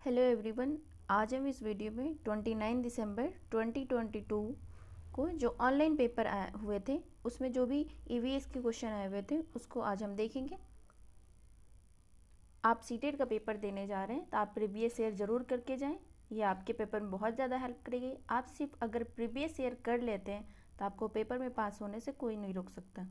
Hello everyone. आज हम इस वीडियो में 29 दिसंबर 2022 को जो ऑनलाइन पेपर आए हुए थे उसमें जो भी ईवीएस के क्वेश्चन आए हुए थे उसको आज हम देखेंगे। आप सीटेट का पेपर देने जा रहे हैं तो आप प्रीवियस ईयर ज़रूर करके जाएं, ये आपके पेपर में बहुत ज़्यादा हेल्प करेगी। आप सिर्फ अगर प्रीवियस ईयर कर लेते हैं तो आपको पेपर में पास होने से कोई नहीं रोक सकता,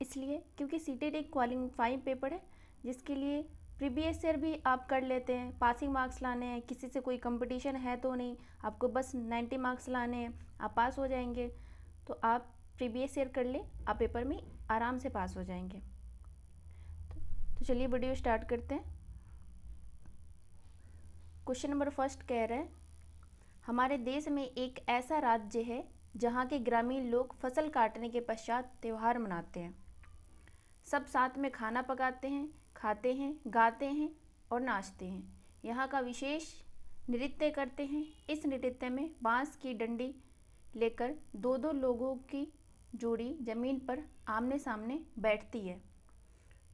इसलिए क्योंकि सीटेट एक क्वालिफाइंग पेपर है जिसके लिए प्रीवियस ईयर भी आप कर लेते हैं। पासिंग मार्क्स लाने हैं, किसी से कोई कंपटीशन है तो नहीं, आपको बस 90 मार्क्स लाने हैं, आप पास हो जाएंगे। तो आप प्रीवियस ईयर कर ले, आप पेपर में आराम से पास हो जाएंगे। तो चलिए वीडियो स्टार्ट करते हैं। क्वेश्चन नंबर फर्स्ट कह रहा है, हमारे देश में एक ऐसा राज्य है जहाँ के ग्रामीण लोग फसल काटने के पश्चात त्यौहार मनाते हैं। सब साथ में खाना पकाते हैं, खाते हैं, गाते हैं और नाचते हैं। यहाँ का विशेष नृत्य करते हैं। इस नृत्य में बांस की डंडी लेकर दो दो लोगों की जोड़ी जमीन पर आमने सामने बैठती है।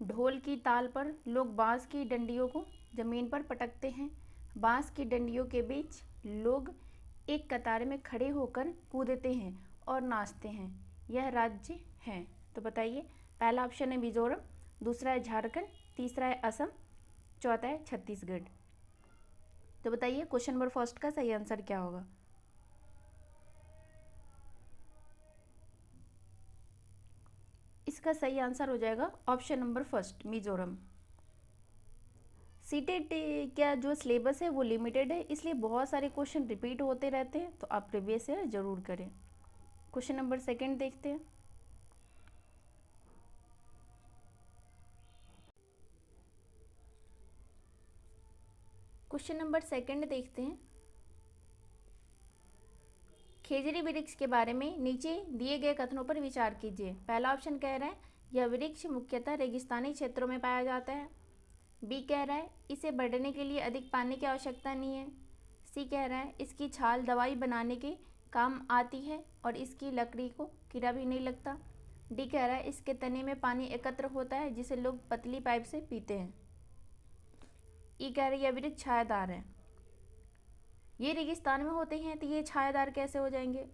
ढोल की ताल पर लोग बांस की डंडियों को जमीन पर पटकते हैं। बांस की डंडियों के बीच लोग एक कतार में खड़े होकर कूदते हैं और नाचते हैं। यह राज्य है। तो बताइए, पहला ऑप्शन है मिजोरम, दूसरा है झारखंड, तीसरा है असम, चौथा है छत्तीसगढ़। तो बताइए क्वेश्चन नंबर फर्स्ट का सही आंसर क्या होगा। इसका सही आंसर हो जाएगा option number first, Mizoram. CTET का जो सिलेबस है वो लिमिटेड है, इसलिए बहुत सारे क्वेश्चन रिपीट होते रहते हैं, तो आप प्रीवियस ईयर जरूर करें। क्वेश्चन नंबर सेकंड देखते हैं। क्वेश्चन नंबर सेकंड देखते हैं। खेजड़ी वृक्ष के बारे में नीचे दिए गए कथनों पर विचार कीजिए। पहला ऑप्शन कह रहा है यह वृक्ष मुख्यतः रेगिस्तानी क्षेत्रों में पाया जाता है। बी कह रहा है इसे बढ़ने के लिए अधिक पानी की आवश्यकता नहीं है। सी कह रहा है इसकी छाल दवाई बनाने के काम आती है और इसकी लकड़ी को कीड़ा भी नहीं लगता। डी कह रहा है इसके तने में पानी एकत्र होता है जिसे लोग पतली पाइप से पीते हैं। ई कह रहा है यह वृक्ष छायादार है। ये रेगिस्तान में होते हैं तो ये छायादार कैसे हो जाएंगे,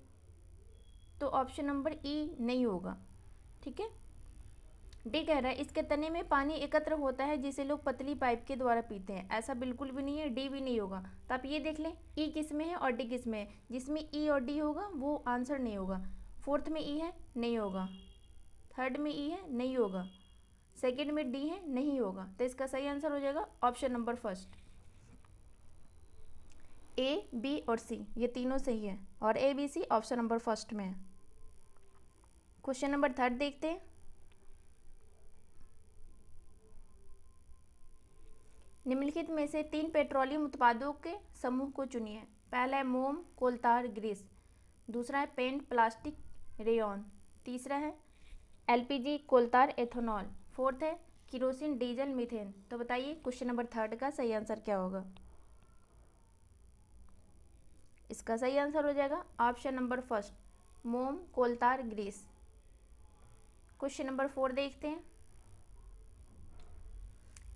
तो ऑप्शन नंबर ई नहीं होगा। ठीक है। डी कह रहा है इसके तने में पानी एकत्र होता है जिसे लोग पतली पाइप के द्वारा पीते हैं। ऐसा बिल्कुल भी नहीं है, डी भी नहीं होगा। तो आप ये देख लें ई किस में है और डी किस में है। जिसमें ई और डी होगा वो आंसर नहीं होगा। फोर्थ में ई है, नहीं होगा। थर्ड में ई है, नहीं होगा। सेकेंड में डी है, नहीं होगा। तो इसका सही आंसर हो जाएगा option number first. A, B और सी ये तीनों सही है और A, B, C option number first में है। क्वेश्चन नंबर थर्ड देखते हैं। निम्नलिखित में से 3 पेट्रोलियम उत्पादों के समूह को चुनिए। पहला है मोम, कोलतार, ग्रीस। दूसरा है पेंट, प्लास्टिक, रेयॉन। तीसरा है एलपीजी, कोलतार, एथेनॉल। फोर्थ है किरोसिन, डीजल, मीथेन। तो बताइए क्वेश्चन नंबर थर्ड का सही आंसर क्या होगा। इसका सही आंसर हो जाएगा ऑप्शन नंबर फर्स्ट, मोम, कोलतार, ग्रीस। क्वेश्चन नंबर 4 देखते हैं।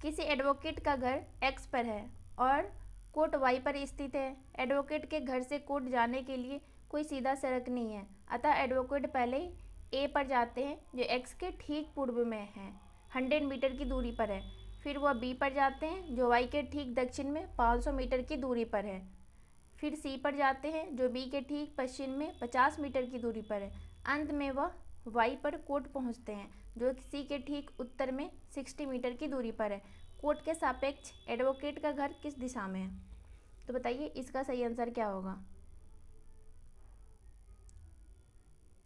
किसी एडवोकेट का घर एक्स पर है और कोर्ट वाई पर स्थित है। एडवोकेट के घर से कोर्ट जाने के लिए कोई सीधा सड़क नहीं है, अतः एडवोकेट पहले ए पर जाते हैं जो एक्स के ठीक पूर्व में है, 100 मीटर की दूरी पर है। फिर वह बी पर जाते हैं जो वाई के ठीक दक्षिण में 500 मीटर की दूरी पर है। फिर सी पर जाते हैं जो बी के ठीक पश्चिम में 50 मीटर की दूरी पर है। अंत में वह वाई पर कोर्ट पहुंचते हैं जो सी के ठीक उत्तर में 60 मीटर की दूरी पर है। कोर्ट के सापेक्ष एडवोकेट का घर किस दिशा में है। तो बताइए इसका सही आंसर क्या होगा।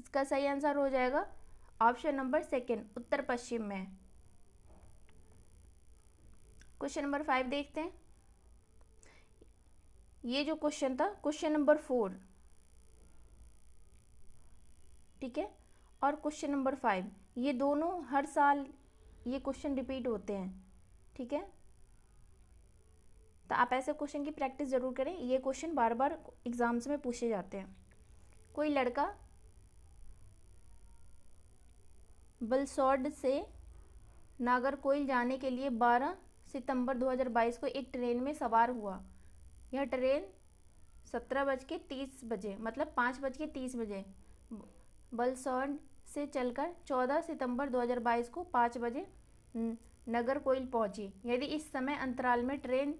इसका सही आंसर हो जाएगा ऑप्शन नंबर सेकेंड, उत्तर पश्चिम में। क्वेश्चन नंबर 5 देखते हैं। ये जो क्वेश्चन था क्वेश्चन नंबर 4, ठीक है, और क्वेश्चन नंबर 5 ये दोनों हर साल ये क्वेश्चन रिपीट होते हैं। ठीक है, तो आप ऐसे क्वेश्चन की प्रैक्टिस ज़रूर करें, ये क्वेश्चन बार बार एग्जाम्स में पूछे जाते हैं। कोई लड़का बलसौड से नागरकोइल जाने के लिए 12 सितंबर 2022 को एक ट्रेन में सवार हुआ। यह ट्रेन 17:30 मतलब 5:30 बलसौर से चलकर 14 सितंबर 2022 को 5 बजे नागरकोइल पहुंची। यदि इस समय अंतराल में ट्रेन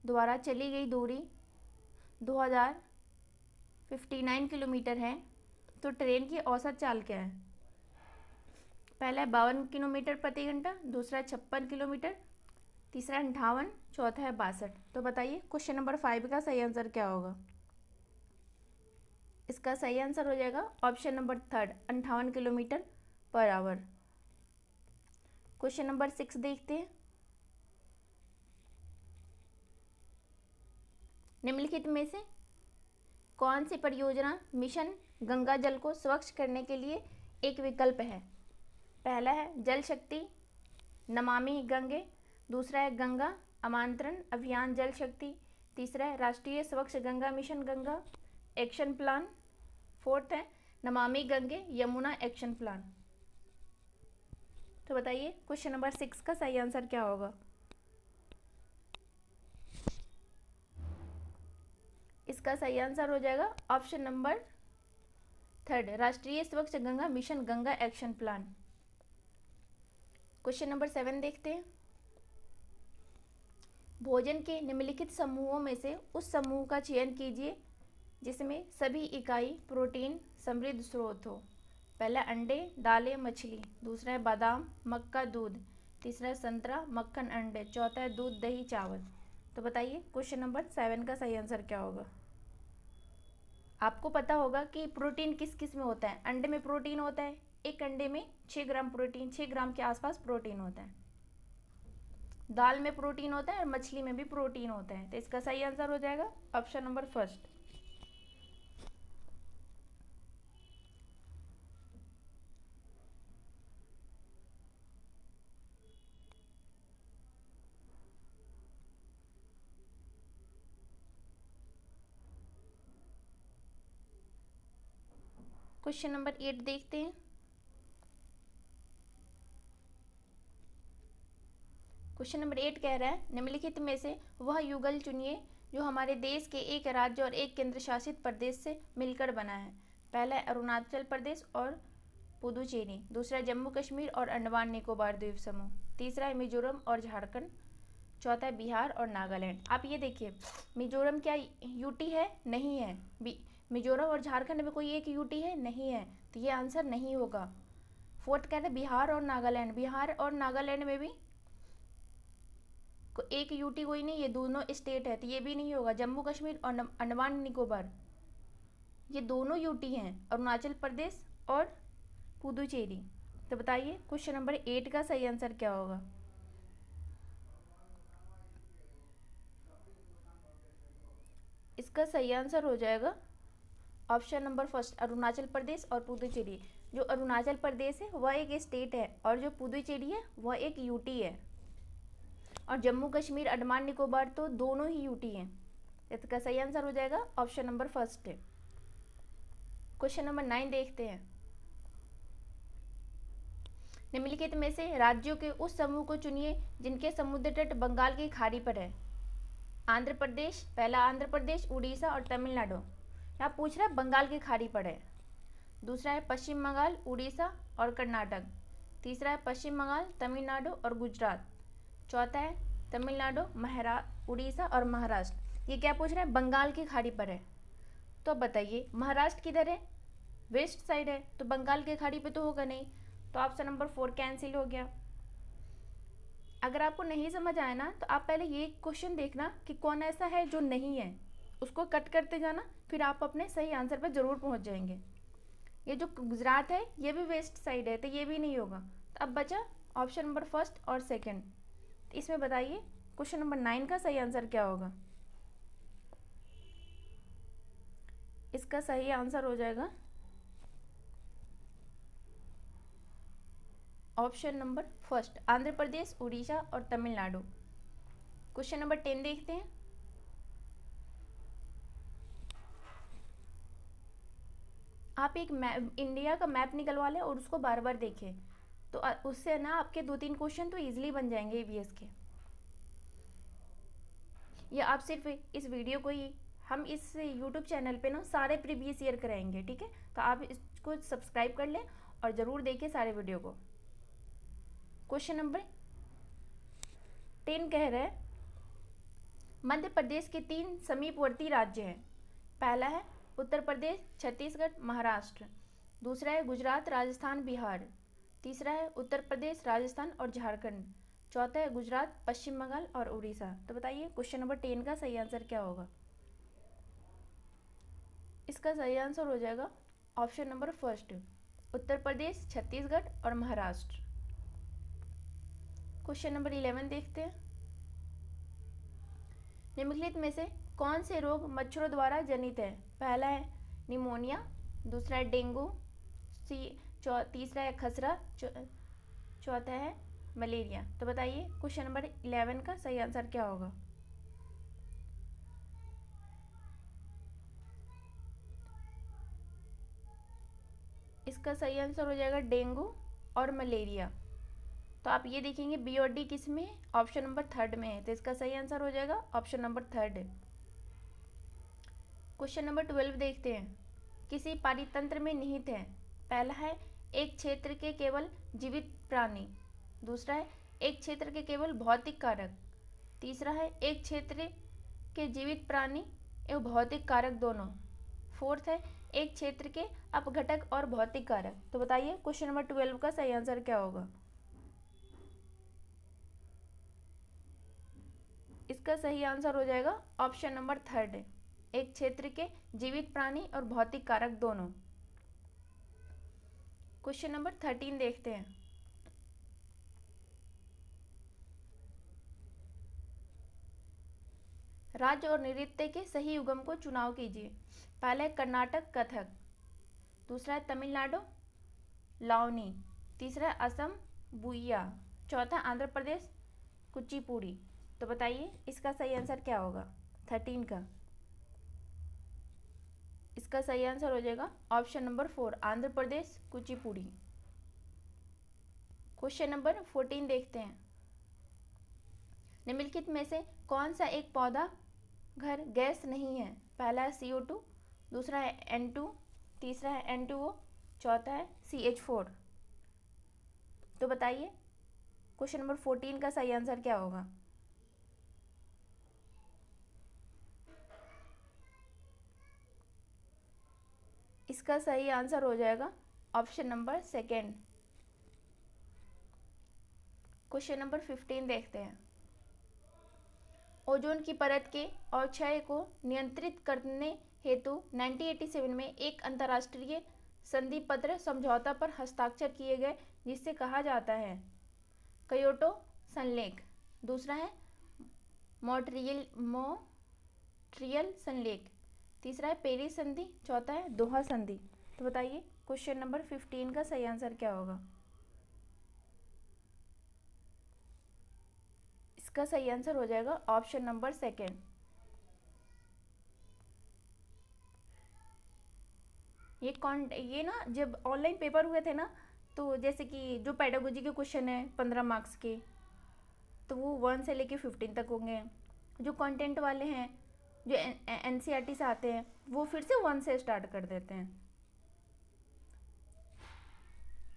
द्वारा चली गई दूरी 2059 किलोमीटर है तो ट्रेन की औसत चाल क्या है? पहला है 52 किलोमीटर प्रति घंटा, दूसरा 56 किलोमीटर, तीसरा 58, चौथा है 62। तो बताइए क्वेश्चन नंबर 5 का सही आंसर क्या होगा? इसका सही आंसर हो जाएगा option number 3, 58 kilometre per hour. Question number 6 देखते हैं। निम्नलिखित में से कौन सी परियोजना मिशन गंगा जल को स्वच्छ करने के लिए एक विकल्प है? पहला है जल शक्ति नमामि गंगे, दूसरा है गंगा आमंत्रण अभियान जल शक्ति, तीसरा है राष्ट्रीय स्वच्छ Ganga mission Ganga action plan, fourth है नमामि गंगे यमुना एक्शन प्लान। तो बताइए क्वेश्चन नंबर 6 का सही आंसर क्या होगा? इसका सही आंसर हो जाएगा ऑप्शन नंबर 3, राष्ट्रीय स्वच्छ Ganga mission Ganga action plan. Question number 7 देखते हैं। भोजन के निम्नलिखित समूहों में से उस समूह का चयन कीजिए जिसमें सभी इकाई प्रोटीन समृद्ध स्रोत हो। पहला अंडे दालें मछली, दूसरा है बादाम मक्का दूध, तीसरा है संतरा मक्खन अंडे, चौथा है दूध दही चावल। तो बताइए क्वेश्चन नंबर 7 का सही आंसर क्या होगा? आपको पता होगा कि प्रोटीन किस किस में होता है। अंडे में प्रोटीन होता है, एक अंडे में 6 ग्राम प्रोटीन, 6 ग्राम के आसपास प्रोटीन होता है। दाल में प्रोटीन होता है और मछली में भी प्रोटीन होता है। तो इसका सही आंसर हो जाएगा ऑप्शन नंबर 1। क्वेश्चन नंबर 8 देखते हैं। क्वेश्चन नंबर 8 कह रहा है निम्नलिखित में से वह युगल चुनिए जो हमारे देश के एक राज्य और एक केंद्र शासित प्रदेश से मिलकर बना है। पहला है अरुणाचल प्रदेश और पुदुचेरी, दूसरा है जम्मू कश्मीर और अंडमान निकोबार द्वीप समूह, तीसरा है मिजोरम और झारखंड, चौथा है बिहार और नागालैंड। आप ये देखिए मिजोरम क्या यूटी है? नहीं है। मिजोरम और झारखंड में कोई एक यूटी है? नहीं है। तो ये आंसर नहीं होगा। फोर्थ कह रहे बिहार और नागालैंड, बिहार और नागालैंड में भी एक यूटी कोई नहीं, ये दोनों स्टेट है, तो ये भी नहीं होगा। जम्मू कश्मीर और अंडमान निकोबार ये दोनों यूटी हैं, अरुणाचल प्रदेश और पुदुचेरी। तो बताइए क्वेश्चन नंबर 8 का सही आंसर क्या होगा? इसका सही आंसर हो जाएगा ऑप्शन नंबर 1, अरुणाचल प्रदेश और पुदुचेरी। जो अरुणाचल प्रदेश है वह एक स्टेट है और जो पुदुचेरी है वह एक यूटी है, और जम्मू कश्मीर अंडमान निकोबार तो दोनों ही यूटी हैं। इसका सही आंसर हो जाएगा ऑप्शन नंबर 1 है। क्वेश्चन नंबर 9 देखते हैं। निम्नलिखित में से राज्यों के उस समूह को चुनिए जिनके समुद्र तट बंगाल की खाड़ी पर है। आंध्र प्रदेश, पहला आंध्र प्रदेश, उड़ीसा और तमिलनाडु। यहाँ पूछ रहा है बंगाल की खाड़ी पर है। दूसरा है पश्चिम बंगाल, उड़ीसा और कर्नाटक, तीसरा है पश्चिम बंगाल, तमिलनाडु और गुजरात, चौथा है तमिलनाडु, उड़ीसा और महाराष्ट्र। ये क्या पूछ रहा है? बंगाल की खाड़ी पर है। तो अब बताइए महाराष्ट्र किधर है? वेस्ट साइड है, तो बंगाल की खाड़ी पे तो होगा नहीं। तो ऑप्शन नंबर 4 कैंसिल हो गया। अगर आपको नहीं समझ आया ना तो आप पहले ये क्वेश्चन देखना कि कौन ऐसा है जो नहीं है, उसको कट करते जाना, फिर आप अपने सही आंसर पर जरूर पहुंच जाएंगे। ये जो गुजरात है ये भी वेस्ट साइड है, तो ये भी नहीं होगा। तो अब बचा ऑप्शन नंबर 1 और 2। इसमें बताइए क्वेश्चन नंबर 9 का सही आंसर क्या होगा? इसका सही आंसर हो जाएगा ऑप्शन नंबर 1, आंध्र प्रदेश, उड़ीसा और तमिलनाडु। क्वेश्चन नंबर 10 देखते हैं। आप एक मैप, इंडिया का मैप निकलवा लें और उसको बार बार देखें, तो उससे ना आपके 2-3 क्वेश्चन तो इजीली बन जाएंगे ईवीएस के। या आप सिर्फ इस वीडियो को ही, हम इस यूट्यूब चैनल पे ना सारे प्रीवियस ईयर कराएंगे, ठीक है। तो आप इसको सब्सक्राइब कर लें और ज़रूर देखिए सारे वीडियो को। क्वेश्चन नंबर 10 कह रहा है मध्य प्रदेश के 3 समीपवर्ती राज्य हैं। पहला है उत्तर प्रदेश, छत्तीसगढ़, महाराष्ट्र। दूसरा है गुजरात, राजस्थान, बिहार। तीसरा है उत्तर प्रदेश, राजस्थान और झारखंड। चौथा है गुजरात, पश्चिम बंगाल और उड़ीसा। तो बताइए क्वेश्चन नंबर 10 का सही आंसर क्या होगा। इसका सही आंसर हो जाएगा option number first, Uttar Pradesh, Chhattisgarh और महाराष्ट्र। क्वेश्चन नंबर 11 देखते हैं। निम्नलिखित में से कौन से रोग मच्छरों द्वारा जनित है। पहला है निमोनिया, दूसरा है डेंगू, तीसरा है खसरा, चौथा है मलेरिया। तो बताइए क्वेश्चन नंबर 11 का सही आंसर क्या होगा। इसका सही आंसर हो जाएगा डेंगू और मलेरिया। तो आप ये देखेंगे बी और डी किस में है, ऑप्शन नंबर थर्ड में है। तो इसका सही आंसर हो जाएगा option number third. Question number 12 देखते हैं। किसी पारितंत्र में निहित है। पहला है एक क्षेत्र के केवल जीवित प्राणी। दूसरा है एक क्षेत्र के केवल भौतिक कारक। तीसरा है एक क्षेत्र के जीवित प्राणी एवं भौतिक कारक दोनों। फोर्थ है एक क्षेत्र के अपघटक और भौतिक कारक। तो बताइए क्वेश्चन नंबर 12 का सही आंसर क्या होगा। इसका सही आंसर हो जाएगा ऑप्शन नंबर थर्ड, एक क्षेत्र के जीवित प्राणी और भौतिक कारक दोनों। क्वेश्चन नंबर 13 देखते हैं। राज्य और नृत्य के सही युगम को चुनाव कीजिए। पहला है कर्नाटक कथक, दूसरा है तमिलनाडु लावनी, तीसरा है असम बुइया, चौथा आंध्र प्रदेश कुचिपुड़ी। तो बताइए इसका सही आंसर क्या होगा 13 का। इसका सही आंसर हो जाएगा option number 4, Andhra Pradesh Kuchipudi. Question number 14 देखते हैं। निम्नलिखित में से कौन सा एक पौधा घर गैस नहीं है। पहला है CO2, दूसरा है N2, तीसरा है N2O, चौथा है CH4। तो बताइए क्वेश्चन नंबर 14 का सही आंसर क्या होगा। इसका सही आंसर हो जाएगा option number second. Question number 15 देखते हैं। ओजोन की परत के अवक्षय को नियंत्रित करने हेतु 1987 में एक अंतर्राष्ट्रीय संधि पत्र समझौता पर हस्ताक्षर किए गए, जिससे कहा जाता है क्योटो संलेख। दूसरा है मॉन्ट्रियल संलेख। तीसरा है पेरिस संधि, चौथा है दोहा संधि। तो बताइए क्वेश्चन नंबर 15 का सही आंसर क्या होगा। इसका सही आंसर हो जाएगा ऑप्शन नंबर सेकेंड। ये ना जब ऑनलाइन पेपर हुए थे ना, तो जैसे कि जो पेडागोजी के क्वेश्चन है 15 मार्क्स के, तो वो 1 से लेके 15 तक होंगे। जो कंटेंट वाले हैं जो NCERT से आते हैं, वो फिर से 1 से स्टार्ट कर देते हैं।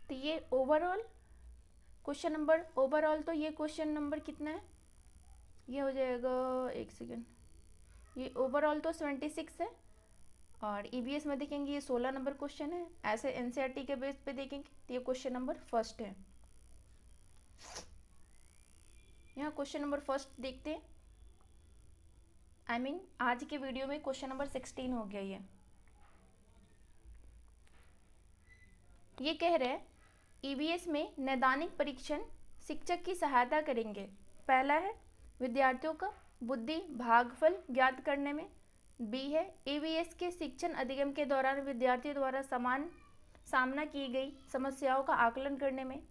तो ये ओवरऑल क्वेश्चन नंबर, ओवरऑल तो ये क्वेश्चन नंबर कितना है, ये हो जाएगा, एक सेकेंड, ये ओवरऑल तो 76 है। और EVS में देखेंगे ये 16 नंबर क्वेश्चन है। ऐसे NCERT के बेस पे देखेंगे तो ये क्वेश्चन नंबर फर्स्ट है। यहाँ क्वेश्चन नंबर फर्स्ट देखते हैं। आज के वीडियो में क्वेश्चन नंबर 16 हो गया ये कह रहे हैं EVS में नैदानिक परीक्षण शिक्षक की सहायता करेंगे। पहला है विद्यार्थियों का बुद्धि भागफल ज्ञात करने में। बी है EVS के शिक्षण अधिगम के दौरान विद्यार्थियों द्वारा सामना की गई समस्याओं का आकलन करने में।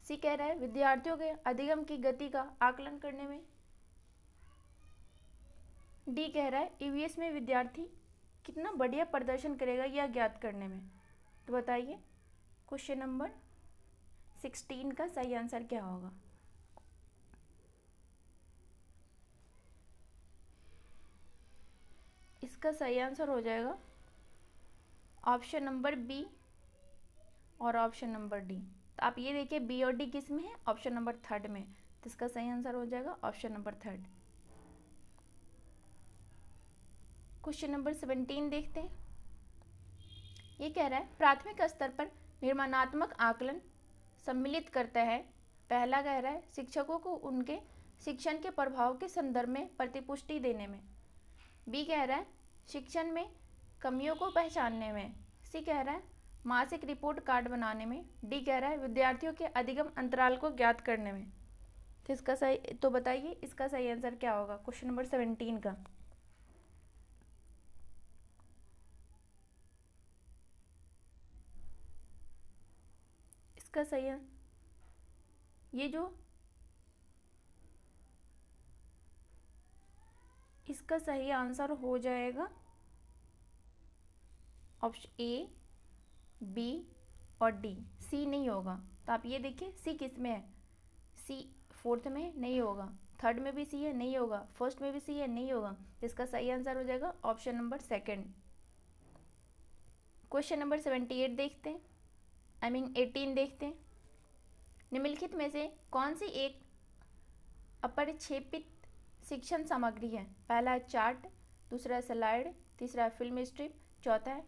सी कह रहा है विद्यार्थियों के अधिगम की गति का आकलन करने में। डी कह रहा है EVS में विद्यार्थी कितना बढ़िया प्रदर्शन करेगा यह ज्ञात करने में। तो बताइए क्वेश्चन नंबर 16 का सही आंसर क्या होगा। इसका सही आंसर हो जाएगा ऑप्शन नंबर बी और ऑप्शन नंबर डी। तो आप ये देखिए बी और डी किस में है, ऑप्शन नंबर थर्ड में। तो इसका सही आंसर हो जाएगा option number third. Question number 17 देखते हैं। ये कह रहा है प्राथमिक स्तर पर निर्माणात्मक आकलन सम्मिलित करता है। पहला कह रहा है शिक्षकों को उनके शिक्षण के प्रभाव के संदर्भ में प्रतिपुष्टि देने में। बी कह रहा है शिक्षण में कमियों को पहचानने में। सी कह रहा है मासिक रिपोर्ट कार्ड बनाने में। डी कह रहा है विद्यार्थियों के अधिगम अंतराल को ज्ञात करने में। तो इसका सही, तो बताइए इसका सही आंसर क्या होगा क्वेश्चन नंबर 17 का। इसका सही है ये जो इसका सही आंसर हो जाएगा ऑप्शन ए, बी और डी। सी नहीं होगा। तो आप ये देखिए सी किस में है, सी फोर्थ में नहीं होगा, थर्ड में भी सी है नहीं होगा, फर्स्ट में भी सी है नहीं होगा। इसका सही आंसर हो जाएगा option number second. Question number 78 देखते हैं, आई मीन 18 देखते हैं। निम्नलिखित में से कौन सी एक अपरिक्षेपित शिक्षण सामग्री है। पहला है चार्ट, दूसरा है स्लाइड, तीसरा है फिल्म स्ट्रिप, चौथा है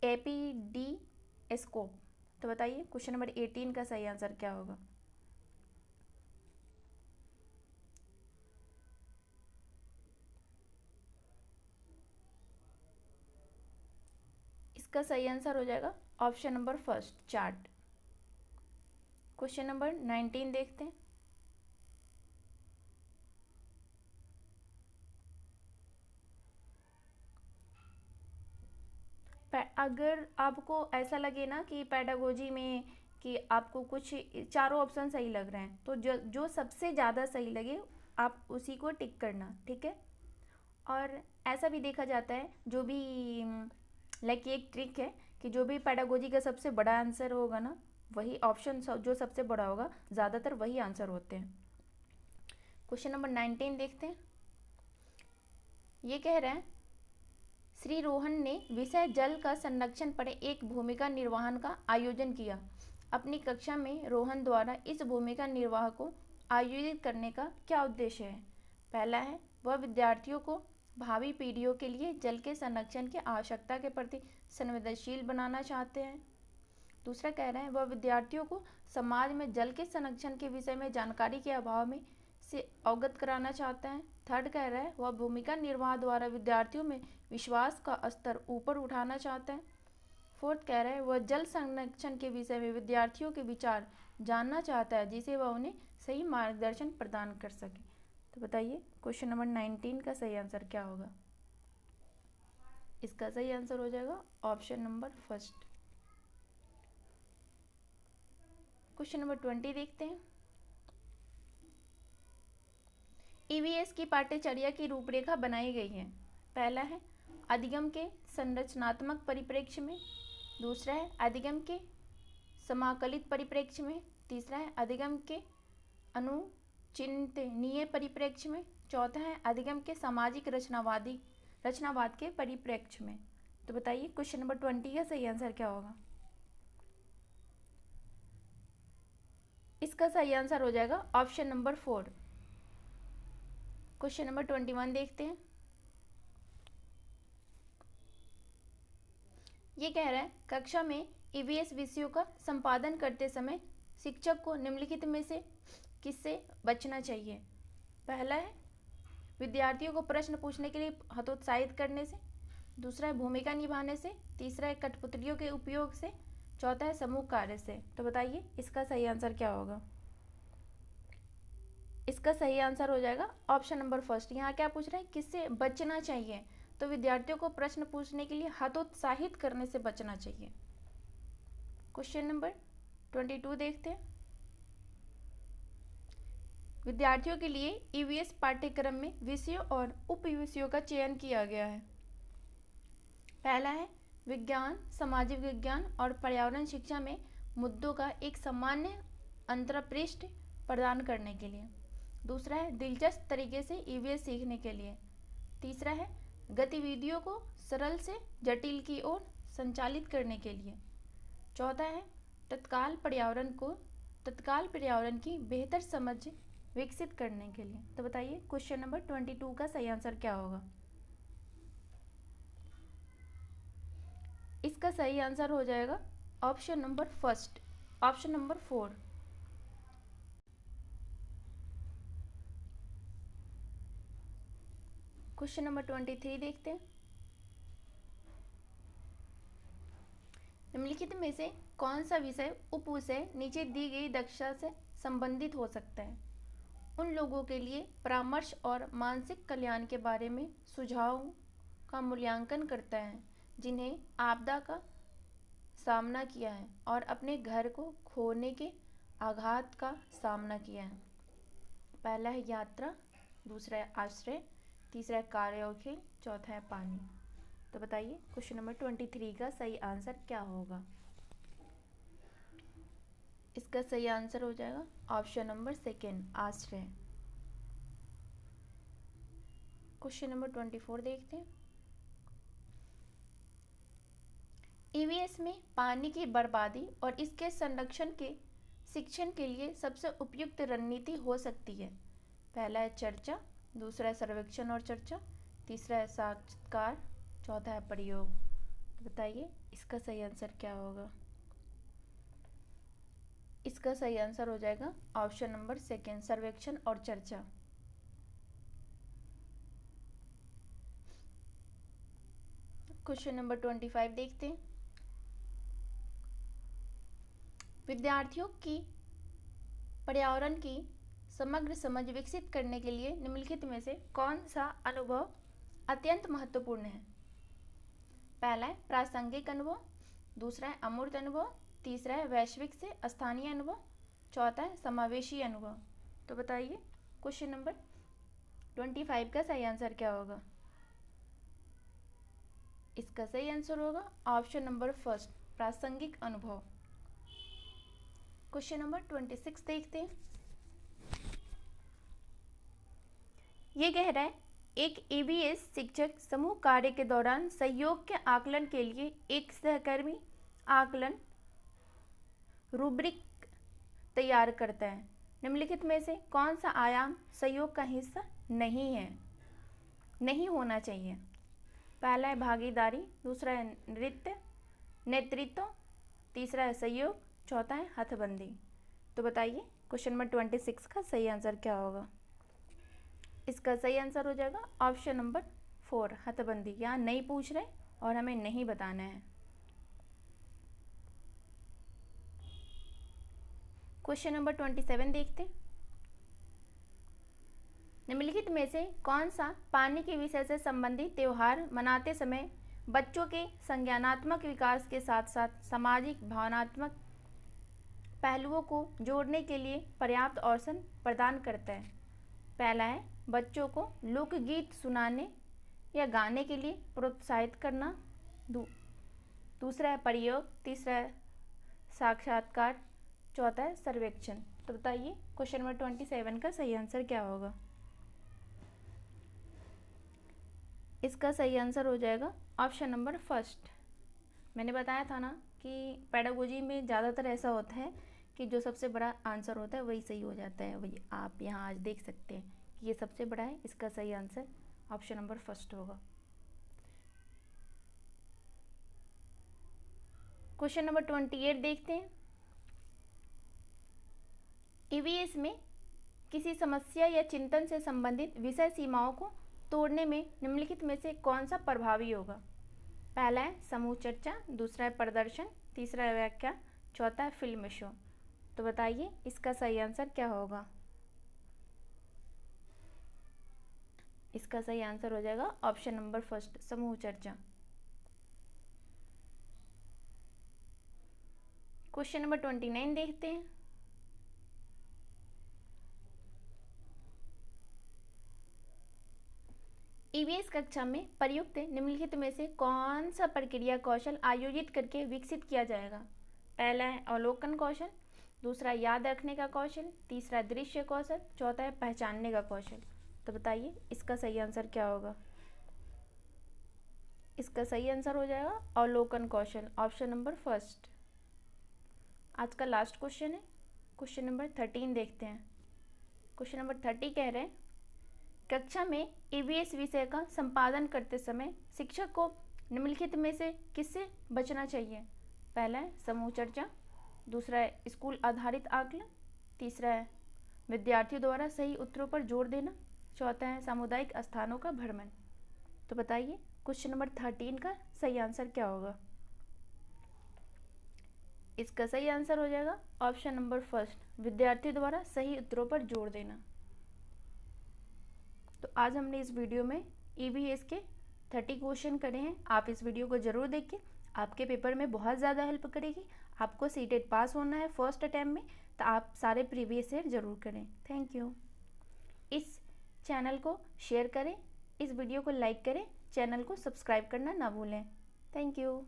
एपीडी स्कोप। तो बताइए क्वेश्चन नंबर 18 का सही आंसर क्या होगा। इसका सही आंसर हो जाएगा option number first chart. Question number 19 देखते हैं। अगर आपको ऐसा लगे ना कि पेडागोजी में कि आपको कुछ चारों ऑप्शन सही लग रहे हैं, तो जो सबसे ज़्यादा सही लगे आप उसी को टिक करना, ठीक है। और ऐसा भी देखा जाता है जो भी लाइक एक ट्रिक है कि जो भी पेडागोजी का सबसे बड़ा आंसर होगा ना, वही ऑप्शन जो सबसे बड़ा होगा ज़्यादातर वही आंसर होते हैं। क्वेश्चन नंबर 19 देखते हैं। ये कह रहे हैं श्री रोहन ने विषय जल का संरक्षण पर एक भूमिका निर्वहन का आयोजन किया। अपनी कक्षा में रोहन द्वारा इस भूमिका निर्वाह को आयोजित करने का क्या उद्देश्य है। पहला है वह विद्यार्थियों को भावी पीढ़ियों के लिए जल के संरक्षण की आवश्यकता के प्रति संवेदनशील बनाना चाहते हैं। दूसरा कह रहे हैं वह विद्यार्थियों को समाज में जल के संरक्षण के विषय में जानकारी के अभाव में से अवगत कराना चाहता है। थर्ड कह रहा है वह भूमिका निर्वाह द्वारा विद्यार्थियों में विश्वास का स्तर ऊपर उठाना चाहता है। फोर्थ कह रहा है वह जल संरक्षण के विषय में विद्यार्थियों के विचार जानना चाहता है जिसे वह उन्हें सही मार्गदर्शन प्रदान कर सके। तो बताइए क्वेश्चन नंबर 19 का सही आंसर क्या होगा। इसका सही आंसर हो जाएगा option number first. Question number 20 देखते हैं। ईवीएस की पाठ्यचर्या की रूपरेखा बनाई गई है। पहला है अधिगम के संरचनात्मक परिप्रेक्ष्य में, दूसरा है अधिगम के समाकलित परिप्रेक्ष्य में, तीसरा है अधिगम के अनुचिंतनीय परिप्रेक्ष्य में, चौथा है अधिगम के सामाजिक रचनावाद के परिप्रेक्ष्य में। तो बताइए क्वेश्चन नंबर 20 का सही आंसर क्या होगा। इसका सही आंसर हो जाएगा ऑप्शन नंबर 4। क्वेश्चन नंबर 21 देखते हैं। ये कह रहा है कक्षा में ईवीएस विषयों का संपादन करते समय शिक्षक को निम्नलिखित में से किससे बचना चाहिए। पहला है विद्यार्थियों को प्रश्न पूछने के लिए हतोत्साहित करने से, दूसरा है भूमिका निभाने से, तीसरा है कठपुतलियों के उपयोग से, चौथा है समूह कार्य से। तो बताइए इसका सही आंसर क्या होगा। इसका सही आंसर हो जाएगा ऑप्शन नंबर फर्स्ट। यहाँ क्या पूछ रहे हैं किससे बचना चाहिए, तो विद्यार्थियों को प्रश्न पूछने के लिए हतोत्साहित करने से बचना चाहिए। क्वेश्चन नंबर 22 देखते हैं। विद्यार्थियों के लिए ईवीएस पाठ्यक्रम में विषयों और उप विषयों का चयन किया गया है। पहला है विज्ञान, सामाजिक विज्ञान और पर्यावरण शिक्षा में मुद्दों का एक सामान्य अंतर्पृष्ठ प्रदान करने के लिए। दूसरा है दिलचस्प तरीके से ईवीएस सीखने के लिए। तीसरा है गतिविधियों को सरल से जटिल की ओर संचालित करने के लिए। चौथा है तत्काल पर्यावरण की बेहतर समझ विकसित करने के लिए। तो बताइए क्वेश्चन नंबर 22 का सही आंसर क्या होगा। इसका सही आंसर हो जाएगा ऑप्शन नंबर 4। क्वेश्चन नंबर 23 देखते हैं। निम्नलिखित में से कौन सा विषय उपविषय नीचे दी गई दक्षता से संबंधित हो सकता है। उन लोगों के लिए परामर्श और मानसिक कल्याण के बारे में सुझावों का मूल्यांकन करता है जिन्हें आपदा का सामना किया है और अपने घर को खोने के आघात का सामना किया है। पहला है यात्रा, दूसरा है आश्रय, तीसरा है कार्य और खेल, चौथा है पानी। तो बताइए क्वेश्चन नंबर 23 का सही आंसर क्या होगा। इसका सही आंसर हो जाएगा ऑप्शन नंबर 2 आश्रय। क्वेश्चन नंबर 24 देखते हैं। ईवीएस में पानी की बर्बादी और इसके संरक्षण के शिक्षण के लिए सबसे उपयुक्त रणनीति हो सकती है। पहला है चर्चा, दूसरा है सर्वेक्षण और चर्चा, तीसरा है साक्षात्कार, चौथा है प्रयोग। तो बताइए इसका सही आंसर क्या होगा। इसका सही आंसर हो जाएगा ऑप्शन नंबर 2 सर्वेक्षण और चर्चा। क्वेश्चन नंबर 25 देखते हैं। विद्यार्थियों की पर्यावरण की समग्र समझ विकसित करने के लिए निम्नलिखित में से कौन सा अनुभव अत्यंत महत्वपूर्ण है। पहला है प्रासंगिक अनुभव, दूसरा है अमूर्त अनुभव, तीसरा है वैश्विक से स्थानीय अनुभव, चौथा है समावेशी अनुभव। तो बताइए क्वेश्चन नंबर 25 का सही आंसर क्या होगा। इसका सही आंसर होगा ऑप्शन नंबर 1 प्रासंगिक अनुभव। क्वेश्चन नंबर 26 देखते हैं। ये कह रहा है एक ईवीएस शिक्षक समूह कार्य के दौरान सहयोग के आकलन के लिए एक सहकर्मी आकलन रूब्रिक तैयार करता है। निम्नलिखित में से कौन सा आयाम सहयोग का हिस्सा नहीं होना चाहिए। पहला है भागीदारी, दूसरा है नेतृत्व, तीसरा है सहयोग, चौथा है हथबंदी। तो बताइए क्वेश्चन नंबर 26 का सही आंसर क्या होगा। इसका सही आंसर हो जाएगा ऑप्शन नंबर 4 हथबंदी। यहाँ नहीं पूछ रहे और हमें नहीं बताना है। क्वेश्चन नंबर 27 देखते हैं। निम्नलिखित में से कौन सा पानी के विषय से संबंधित त्यौहार मनाते समय बच्चों के संज्ञानात्मक विकास के साथ साथ सामाजिक भावनात्मक पहलुओं को जोड़ने के लिए पर्याप्त अवसर प्रदान करता है। पहला है बच्चों को लोकगीत सुनाने या गाने के लिए प्रोत्साहित करना, दूसरा है प्रयोग, तीसरा है साक्षात्कार, चौथा है सर्वेक्षण। तो बताइए क्वेश्चन नंबर 27 का सही आंसर क्या होगा। इसका सही आंसर हो जाएगा ऑप्शन नंबर 1। मैंने बताया था ना कि पेडागोजी में ज़्यादातर ऐसा होता है कि जो सबसे बड़ा आंसर होता है वही सही हो जाता है। वही आप यहाँ आज देख सकते हैं कि ये सबसे बड़ा है। इसका सही आंसर ऑप्शन नंबर 1 होगा। क्वेश्चन नंबर 28 देखते हैं। ईवीएस में किसी समस्या या चिंतन से संबंधित विषय सीमाओं को तोड़ने में निम्नलिखित में से कौन सा प्रभावी होगा। पहला है समूह चर्चा, दूसरा है प्रदर्शन, तीसरा है व्याख्या, चौथा है फिल्म शो। तो बताइए इसका सही आंसर क्या होगा। इसका सही आंसर हो जाएगा ऑप्शन नंबर 1 समूह चर्चा। क्वेश्चन नंबर 29 देखते हैं। ईवीएस कक्षा में प्रयुक्त निम्नलिखित में से कौन सा प्रक्रिया कौशल आयोजित करके विकसित किया जाएगा। पहला है अवलोकन कौशल, दूसरा याद रखने का कौशल, तीसरा दृश्य कौशल, चौथा है पहचानने का कौशल। तो बताइए इसका सही आंसर क्या होगा? इसका सही आंसर हो जाएगा अवलोकन कौशल, ऑप्शन नंबर फर्स्ट। आज का लास्ट क्वेश्चन है, क्वेश्चन नंबर 13 देखते हैं। क्वेश्चन नंबर 30 कह रहे हैं कक्षा में ईवीएस विषय का संपादन करते समय शिक्षक को निम्नलिखित में से किससे बचना चाहिए? पहला है समूह चर्चा, दूसरा है स्कूल आधारित आकलन, तीसरा है विद्यार्थियों द्वारा सही उत्तरों पर जोर देना, चौथा है सामुदायिक स्थानों का भ्रमण। तो बताइए क्वेश्चन नंबर 13 का सही आंसर क्या होगा? इसका सही आंसर हो जाएगा ऑप्शन नंबर फर्स्ट, विद्यार्थियों द्वारा सही उत्तरों पर जोर देना। तो आज हमने इस वीडियो में ईवीएस के 30 क्वेश्चन करे हैं। आप इस वीडियो को ज़रूर देखिए, आपके पेपर में बहुत ज़्यादा हेल्प करेगी। आपको सीटेट पास होना है फर्स्ट अटैम्प्ट में, तो आप सारे प्रीवियस ईयर ज़रूर करें। Thank you. इस चैनल को शेयर करें, इस वीडियो को लाइक करें, चैनल को सब्सक्राइब करना ना भूलें। Thank you.